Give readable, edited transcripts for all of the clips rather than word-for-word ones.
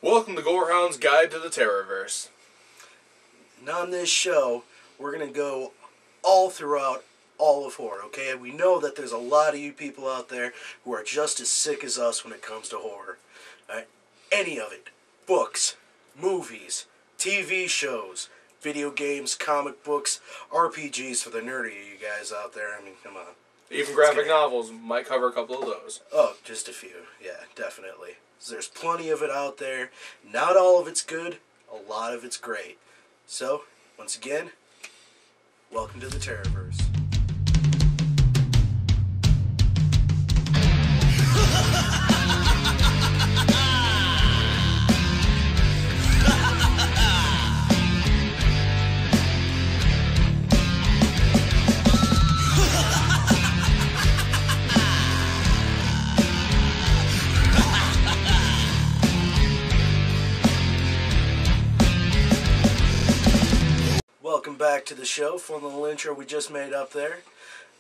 Welcome to GoreHound's Guide to the Terrorverse. And on this show, we're going to go all throughout all of horror, okay? We know that there's a lot of you people out there who are just as sick as us when it comes to horror. Alright? Any of it. Books, movies, TV shows, video games, comic books, RPGs for the nerdy of you guys out there. I mean, come on. Even graphic novels might cover a couple of those. Oh, just a few. Yeah, definitely. There's plenty of it out there. Not all of it's good. A lot of it's great. So, once again, welcome to the Terrorverse. Welcome back to the show. Fun little intro we just made up there.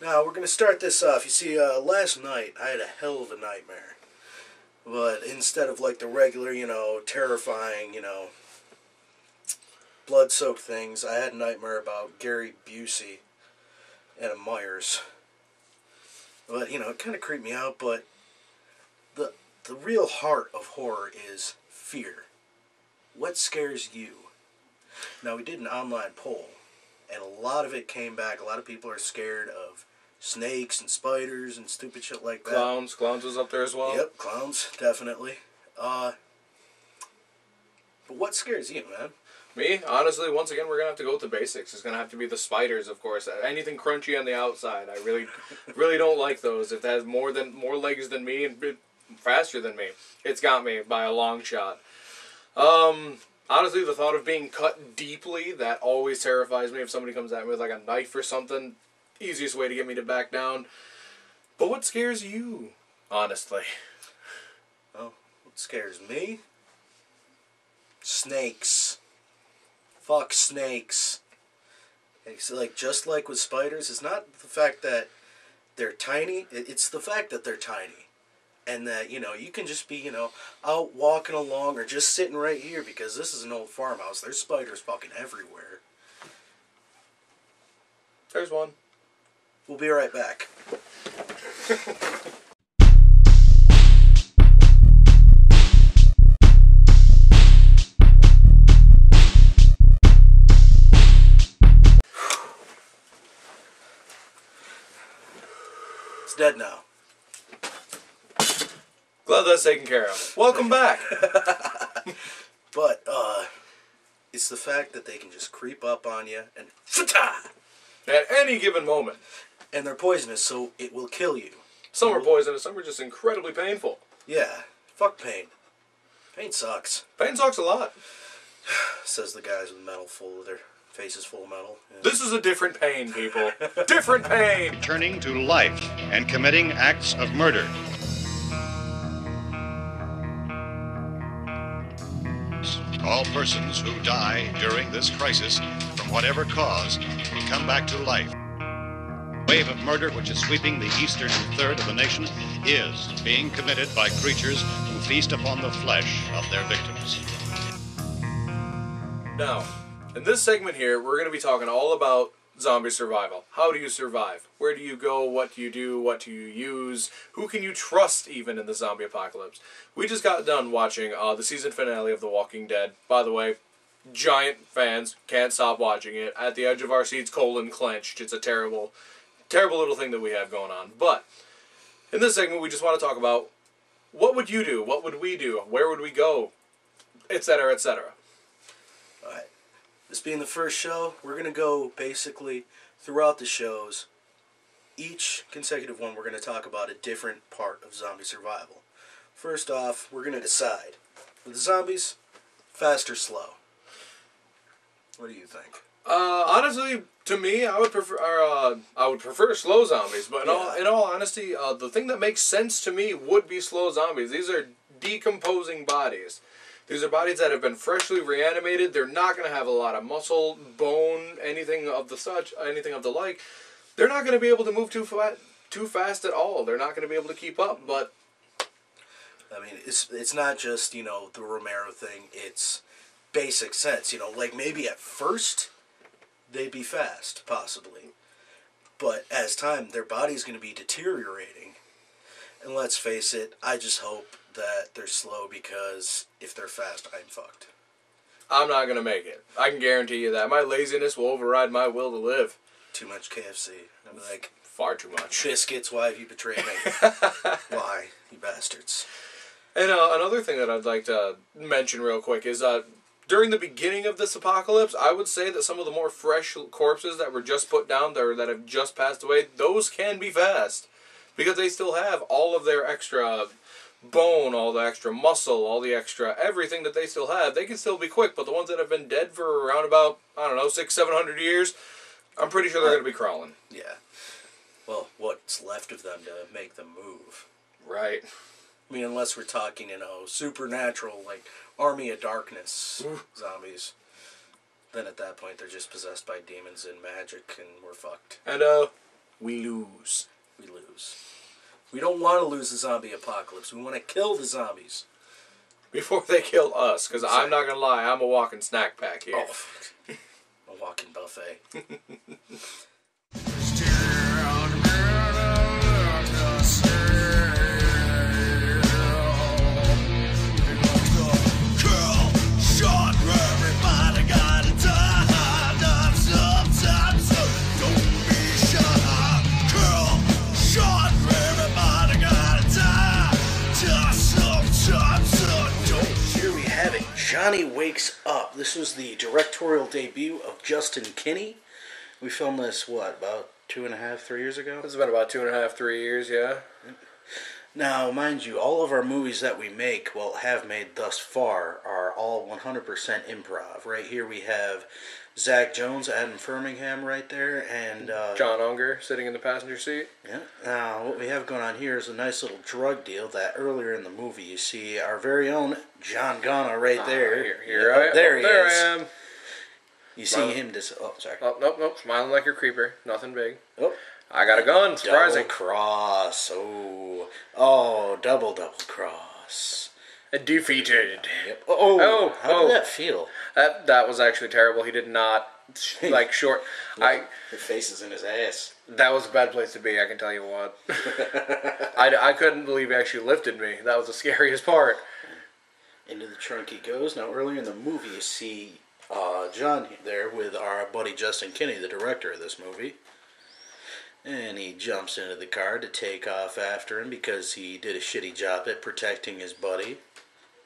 Now, we're going to start this off. You see, last night, I had a hell of a nightmare. But instead of like the regular, terrifying, blood-soaked things, I had a nightmare about Gary Busey and a Myers. But, it kind of creeped me out, but the real heart of horror is fear. What scares you? Now, we did an online poll, and a lot of it came back. A lot of people are scared of snakes and spiders and stupid shit like that. Clowns was up there as well. Yep, clowns, definitely. But what scares you, man? Me? Honestly, once again, we're going to have to go with the basics. It's going to have to be the spiders, of course. Anything crunchy on the outside. I really don't like those. If it has more legs than me and faster than me, it's got me by a long shot. Honestly, the thought of being cut deeply, that always terrifies me. If somebody comes at me with like a knife or something, easiest way to get me to back down. But what scares you, honestly? Well, what scares me? Snakes. Fuck snakes. It's like, just like with spiders, it's not the fact that they're tiny, it's the fact that they're tiny. And that, you can just be, out walking along or just sitting right here because this is an old farmhouse. There's spiders fucking everywhere. There's one. We'll be right back. It's dead now. Glad that's taken care of. Welcome back. But, it's the fact that they can just creep up on you and at any given moment. And they're poisonous, so it will kill you. Some are poisonous, some are just incredibly painful. Yeah, fuck pain. Pain sucks. Pain sucks a lot. Says the guys with metal full of their faces full of metal. Yeah. This is a different pain, people. Different pain! Returning to life and committing acts of murder. All persons who die during this crisis, from whatever cause, will come back to life. The wave of murder which is sweeping the eastern third of the nation is being committed by creatures who feast upon the flesh of their victims. Now, in this segment here, we're going to be talking all about zombie survival. How do you survive? Where do you go? What do you do? What do you use? Who can you trust even in the zombie apocalypse? We just got done watching the season finale of The Walking Dead. By the way, giant fans, can't stop watching it. At the edge of our seats, colon clenched. It's a terrible, terrible little thing that we have going on. But in this segment, we just want to talk about what would you do? What would we do? Where would we go? Etc., etc. Alright. This being the first show, we're going to go basically throughout the shows. Each consecutive one, we're going to talk about a different part of zombie survival. First off, we're going to decide, with the zombies, fast or slow? What do you think? Honestly, to me, I would prefer slow zombies. But in all honesty, the thing that makes sense to me would be slow zombies. These are decomposing bodies. These are bodies that have been freshly reanimated. They're not going to have a lot of muscle, bone, anything of the like. They're not going to be able to move too fast at all. They're not going to be able to keep up. But I mean, it's not just, you know, the Romero thing. It's basic sense. You know, like maybe at first they'd be fast, possibly. But as time, their body's going to be deteriorating. And let's face it, I just hope that they're slow because if they're fast, I'm fucked. I'm not going to make it. I can guarantee you that. My laziness will override my will to live. Too much KFC. I'm like, far too much. Biscuits, why have you betrayed me? Why, you bastards? And another thing that I'd like to mention real quick is during the beginning of this apocalypse, I would say that some of the more fresh corpses that were just put down there that have just passed away, those can be fast. Because they still have all of their extra bone, all the extra muscle, all the extra everything that they still have. They can still be quick, but the ones that have been dead for around about, I don't know, 600-700 years, I'm pretty sure they're going to be crawling. Yeah. Well, what's left of them to make them move? Right. I mean, unless we're talking, you know, supernatural, like Army of Darkness zombies. Then at that point, they're just possessed by demons and magic, and we're fucked. And, we lose. We lose. We don't want to lose the zombie apocalypse. We want to kill the zombies. Before they kill us, because I'm not going to lie, I'm a walking snack pack here. Oh, a walking buffet. Jonny Wakes Up. This was the directorial debut of Justin Kinney. We filmed this, what, about 2.5, 3 years ago? It's been about 2.5, 3 years, yeah. Now, mind you, all of our movies that we make, well, have made thus far, are all 100% improv. Right here we have Zach Jones, Adam Firmingham right there, and John Unger sitting in the passenger seat. Yeah. Now, what we have going on here is a nice little drug deal that earlier in the movie you see our very own John Ghana right there. There he is. You see him sorry. Oh, nope. Smiling like a creeper. Nothing big. Oh. I got a gun. Surprising. Double cross. Oh, double cross. Defeated. Yep. How did that feel? That was actually terrible. He did not, short. Your face is in his ass. That was a bad place to be, I can tell you what. I couldn't believe he actually lifted me. That was the scariest part. Into the trunk he goes. Now, earlier in the movie, you see John there with our buddy Justin Kinney, the director of this movie. And he jumps into the car to take off after him because he did a shitty job at protecting his buddy.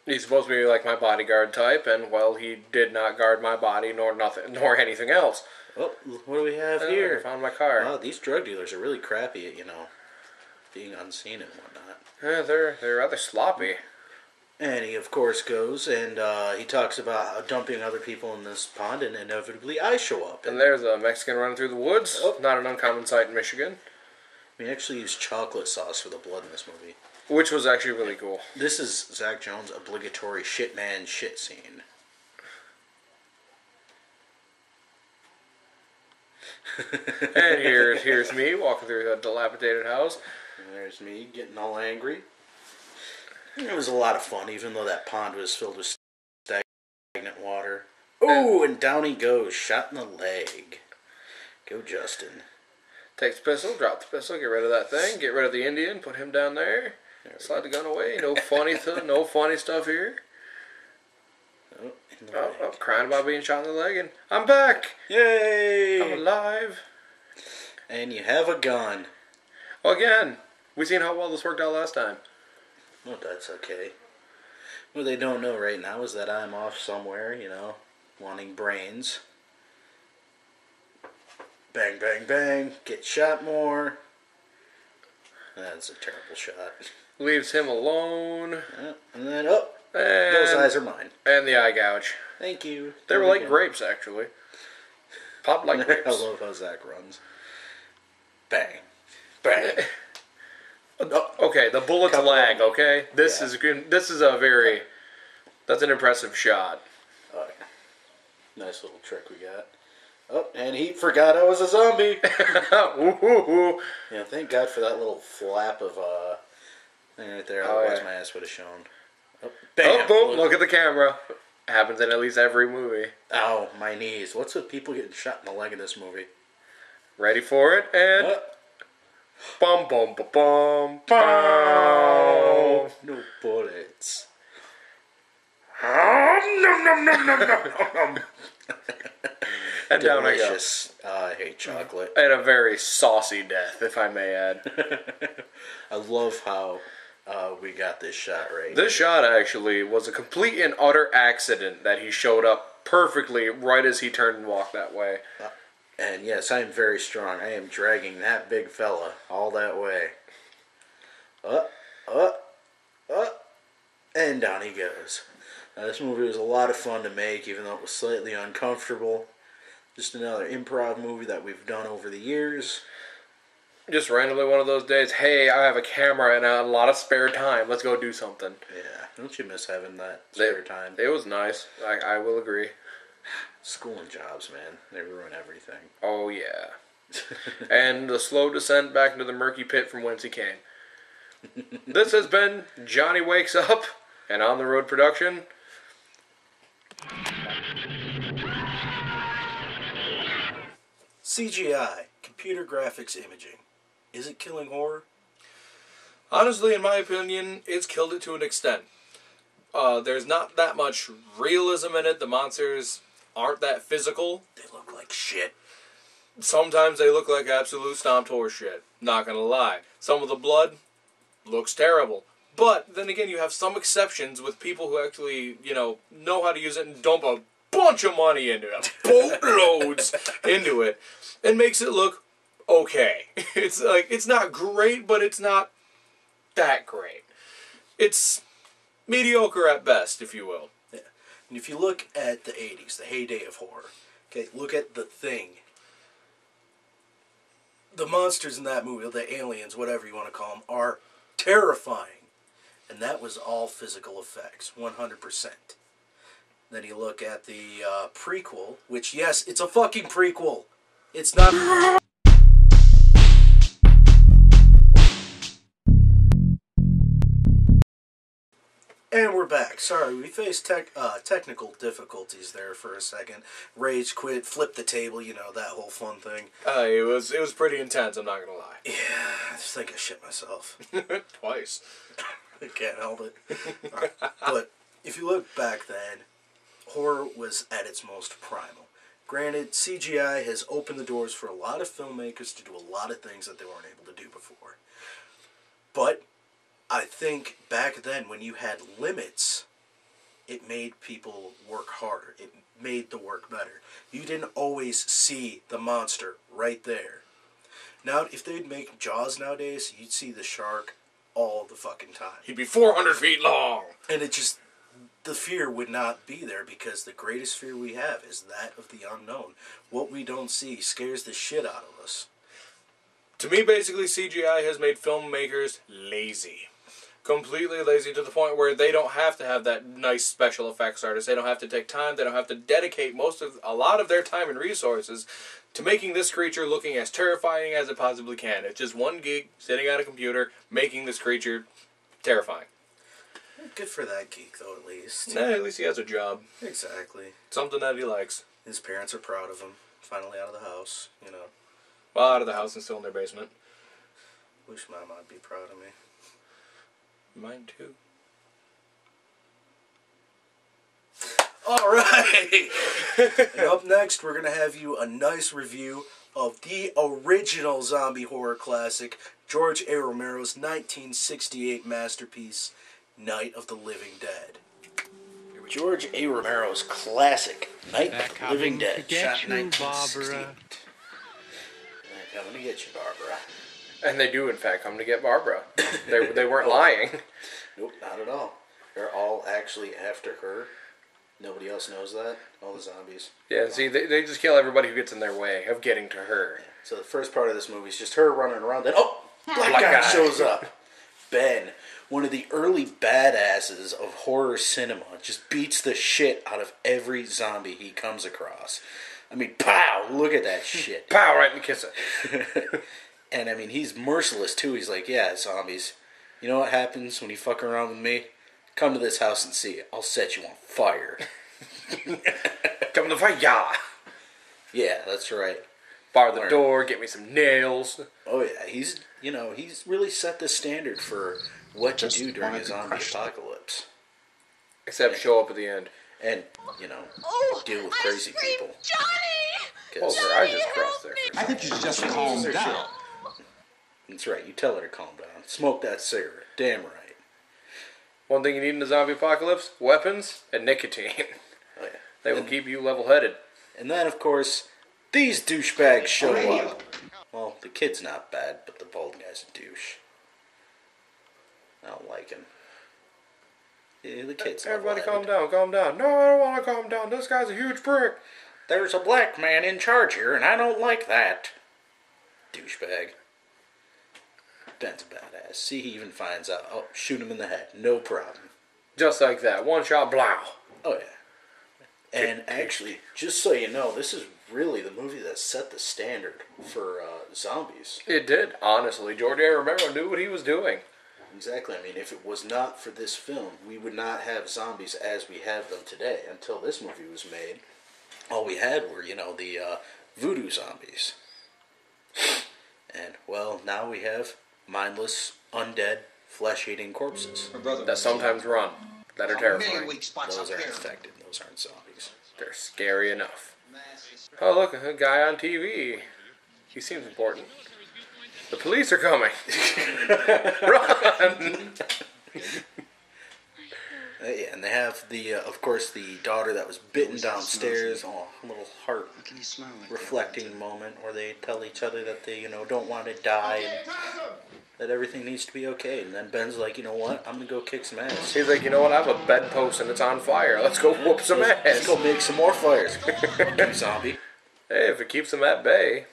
He's supposed to be like my bodyguard type, and, well, he did not guard my body nor anything else. Oh, what do we have here? I found my car. Oh, these drug dealers are really crappy at, being unseen and whatnot. Yeah, they're rather sloppy. And he, of course, goes and he talks about how dumping other people in this pond, and inevitably I show up. And there's a Mexican running through the woods. Oh. Not an uncommon sight in Michigan. We actually used chocolate sauce for the blood in this movie. Which was actually really cool. This is Zach Jones' obligatory shit scene. And here's me walking through a dilapidated house. And there's me getting all angry. It was a lot of fun, even though that pond was filled with stagnant water. Oh, and down he goes, shot in the leg. Go, Justin. Takes the pistol, drop the pistol, get rid of that thing, get rid of the Indian, put him down there, slide the gun away. No funny stuff here. Oh, crying about being shot in the leg, and I'm back! Yay! I'm alive! And you have a gun. Well, again, we seen how well this worked out last time. Well, that's okay. What they don't know right now is that I'm off somewhere, wanting brains. Bang, bang, bang. Get shot more. That's a terrible shot. Leaves him alone. Yeah, and then, those eyes are mine. And the eye gouge. Thank you. They were like grapes, actually. Popped like grapes. I love how Zach runs. Bang. Bang. Okay, the bullet's lag, okay? This is that's an impressive shot. Oh, yeah. Nice little trick we got. Oh, and he forgot I was a zombie. Yeah, thank God for that little flap of Right there, Oh, otherwise yeah. my ass would have shown. Oh, Oh, bam! boom, look at the camera. Happens in at least every movie. Ow, my knees. What's with people getting shot in the leg in this movie? Ready for it, and... Bum, bum, ba, bum, bum. No bullets. Nom, nom, nom, nom, nom, nom. And down I go. Delicious. I hate chocolate. And a very saucy death, if I may add. I love how we got this shot right. This shot actually was a complete and utter accident that he showed up perfectly right as he turned and walked that way. And yes, I am very strong. I am dragging that big fella all that way. And down he goes. This movie was a lot of fun to make, even though it was slightly uncomfortable. Just another improv movie that we've done over the years. Just randomly one of those days, hey, I have a camera and a lot of spare time. Let's go do something. Yeah, don't you miss having that spare time? It was nice. I will agree. School and jobs, man. They ruin everything. Oh, yeah. And the slow descent back into the murky pit from whence he came. This has been Jonny Wakes Up, and On the Road production. CGI, computer graphics imaging. Is it killing horror? Honestly, in my opinion, it's killed it to an extent. There's not that much realism in it. The monsters aren't that physical. They look like shit. Sometimes they look like absolute stomped horse shit. Not gonna lie. Some of the blood looks terrible. But then again, you have some exceptions with people who actually, know how to use it and dump a bunch of money into it, boatloads into it, and makes it look okay. It's not great, but it's not that great. It's mediocre at best, if you will. Yeah. And if you look at the 80s, the heyday of horror, okay, look at The Thing. The monsters in that movie, the aliens, whatever you want to call them, are terrifying. And that was all physical effects, 100%. Then you look at the prequel, which, yes, it's a fucking prequel. It's not... And we're back. Sorry, we faced technical difficulties there for a second. Rage quit, flip the table, that whole fun thing. It was pretty intense, I'm not gonna lie. Yeah, I just think I shit myself. Twice. I can't help it. Right. But if you look back then, horror was at its most primal. Granted, CGI has opened the doors for a lot of filmmakers to do a lot of things that they weren't able to do before. But I think back then, when you had limits, it made people work harder. It made the work better. You didn't always see the monster right there. Now, if they'd make Jaws nowadays, you'd see the shark all the fucking time. He'd be 400 feet long. And the fear would not be there, because the greatest fear we have is that of the unknown. What we don't see scares the shit out of us. To me, basically, CGI has made filmmakers lazy. Completely lazy, to the point where they don't have to have that nice special effects artist. They don't have to take time. They don't have to dedicate a lot of their time and resources to making this creature looking as terrifying as it possibly can. It's just one geek sitting at a computer making this creature terrifying. Good for that geek, though, at least. At least he has a job. Exactly. Something that he likes. His parents are proud of him. Finally out of the house, Well, out of the house and still in their basement. Wish Mom would be proud of me. Mine too. Alright! And up next, we're going to have you a nice review of the original zombie horror classic, George A. Romero's 1968 masterpiece, Night of the Living Dead. George A. Romero's classic, Night of the Living Dead, shot in 1968. They're coming to get you, Barbara. And they do, in fact, come to get Barbara. They weren't lying. Nope, not at all. They're all actually after her. Nobody else knows that. All the zombies. Yeah, see, they just kill everybody who gets in their way of getting to her. Yeah. So the first part of this movie is just her running around. Then, black guy shows up. Ben, one of the early badasses of horror cinema, just beats the shit out of every zombie he comes across. I mean, pow! Look at that shit. Pow! Right in the kisser. And I mean, he's merciless too. He's like, yeah, zombies, You know what happens when you fuck around with me? Come to this house and see it. I'll set you on fire. Come to the fight, yeah. Yeah, that's right. Bar the door, get me some nails. Oh yeah, he's really set the standard for what to do during a zombie apocalypse. Except show up at the end. And, deal with crazy people. Johnny! Oh, her eyes just crossed there. I think you should just calm down. That's right, you tell her to calm down. Smoke that cigarette. Damn right. One thing you need in a zombie apocalypse, weapons and nicotine. Oh, yeah. They will keep you level-headed. And then, of course, these douchebags show up. Well, the kid's not bad, but the bald guy's a douche. I don't like him. Yeah, the kid's Everybody calm down, calm down. No, I don't want to calm down. This guy's a huge prick. There's a black man in charge here, and I don't like that. Douchebag. Ben's a badass. See, he even finds out. Oh, shoot him in the head. No problem. Just like that. One shot, blow. Oh, yeah. And actually, just so you know, this is really the movie that set the standard for zombies. It did, honestly. George A. Romero knew what he was doing. Exactly. I mean, if it was not for this film, we would not have zombies as we have them today. Until this movie was made, all we had were, the voodoo zombies. And, well, now we have mindless, undead, flesh-eating corpses. That sometimes run. That are terrifying. Those aren't infected. Those aren't zombies. They're scary enough. Oh, look, a guy on TV. He seems important. The police are coming. Run! Yeah, and they have of course, the daughter that was bitten downstairs. Oh, a little heart reflecting moment where they tell each other that they, don't want to die and that everything needs to be okay. And then Ben's like, you know what? I'm gonna go kick some ass. He's like, you know what? I have a bedpost and it's on fire. Let's go whoop some ass. Let's go make some more fires. You zombie. Hey, if it keeps them at bay.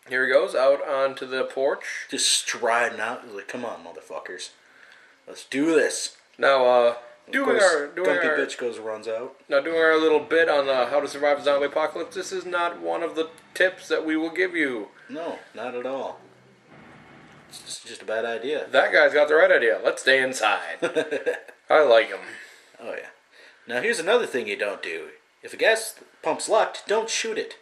Here he goes out onto the porch. Just striding out. He's like, come on, motherfuckers. Let's do this. Now, Dumpy bitch runs out. Now, doing our little bit on how to survive a zombie apocalypse, this is not one of the tips that we will give you. No, not at all. It's just a bad idea. That guy's got the right idea. Let's stay inside. I like him. Oh, yeah. Now, here's another thing you don't do. If a gas pump's locked, don't shoot it.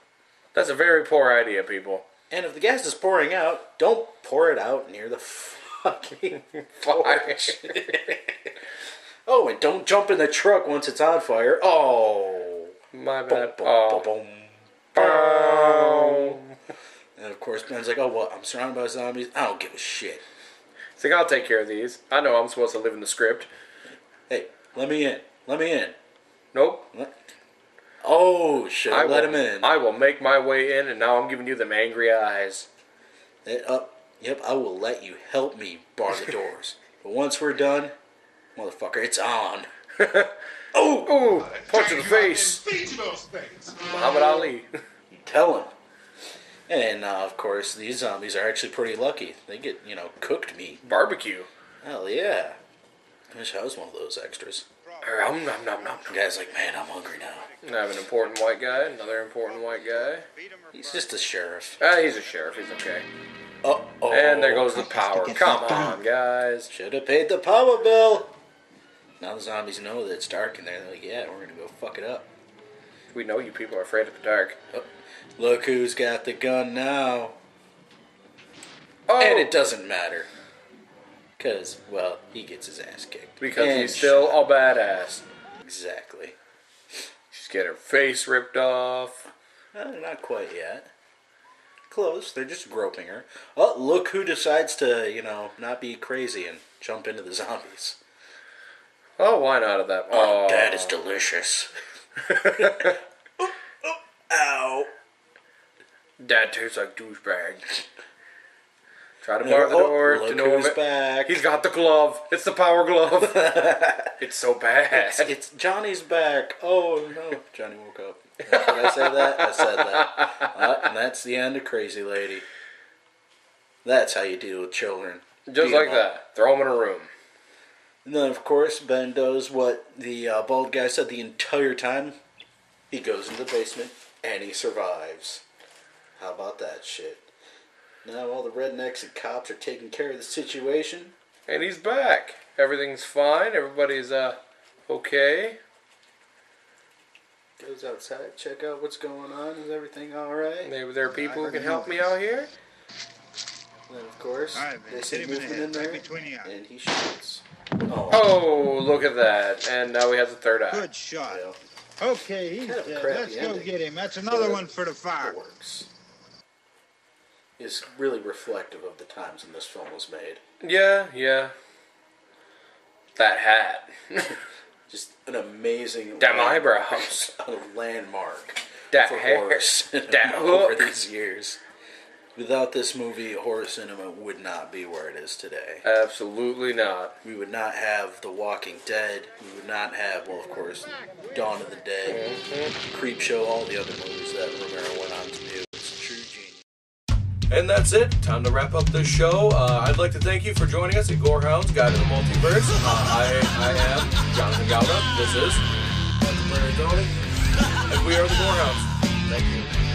That's a very poor idea, people. And if the gas is pouring out, don't pour it out near the fucking Fire. Oh, and don't jump in the truck once it's on fire. Oh. My bad. Boom, boom, boom. And of course, Ben's like, oh, what? I'm surrounded by zombies? I don't give a shit. He's like, I'll take care of these. I know I'm supposed to live in the script. Hey, let me in. Let me in. Nope. Oh, shit. Let him in. I will make my way in, and now I'm giving you them angry eyes. Yep, I will let you help me bar the doors. But once we're done, motherfucker, it's on. Oh, punch in the face. Muhammad Ali. You tell him. And, of course, these zombies are actually pretty lucky. They get, cooked meat. Barbecue. Hell yeah. I wish I was one of those extras. Nom, nom, nom, nom. The guy's like, man, I'm hungry now. I have an important white guy, another important white guy. He's just a sheriff. He's a sheriff, he's okay. Uh-oh. And there goes the power. Come on, guys. Should have paid the power bill. Now the zombies know that it's dark in there. They're like, yeah, we're going to go fuck it up. We know you people are afraid of the dark. Oh, look who's got the gun now. Oh. And it doesn't matter. Because, well, he gets his ass kicked. Because and he's still a badass. Exactly. She's got her face ripped off. Not quite yet. Close. They're just groping her. Oh, look who decides to, not be crazy and jump into the zombies. Oh, why not at that? Oh, that is delicious. Ow. Dad tastes like douchebag. Try to bar the door to know him. Back. He's got the glove. It's the power glove. It's so bad. It's Johnny's back. Oh no, Johnny woke up. Did I say that? I said that. And that's the end of Crazy Lady. That's how you deal with children. Just like that. Throw them in a room. And then, of course, Ben does what the bald guy said the entire time. He goes into the basement, and he survives. How about that shit? Now all the rednecks and cops are taking care of the situation. And he's back. Everything's fine. Everybody's okay. Goes outside, check out what's going on. Is everything alright? Maybe there are people who can help me out here. And then, of course, they see hit him in the movement head, in there, right between the eyes. and he shoots. Oh, look at that. And now we have the third eye. Good shot. Yeah. Okay, he's Kind of a dead. crappy Let's go ending. get him. That's another one for the fire. It works. It's really reflective of the times when this film was made. Yeah. That hat. Just an amazing... Damn eyebrows. A landmark That for hair. horror cinema That over hook. these years. Without this movie, horror cinema would not be where it is today. Absolutely not. We would not have The Walking Dead. We would not have, well, of course, Dawn of the Dead, Creepshow, all the other movies that Romero went on to do. It's a true genius. And that's it. Time to wrap up this show. I'd like to thank you for joining us at GoreHounds, Guide to the Multiverse. I am Jonathan Gauda. This is Tony. and we are the GoreHounds. Thank you.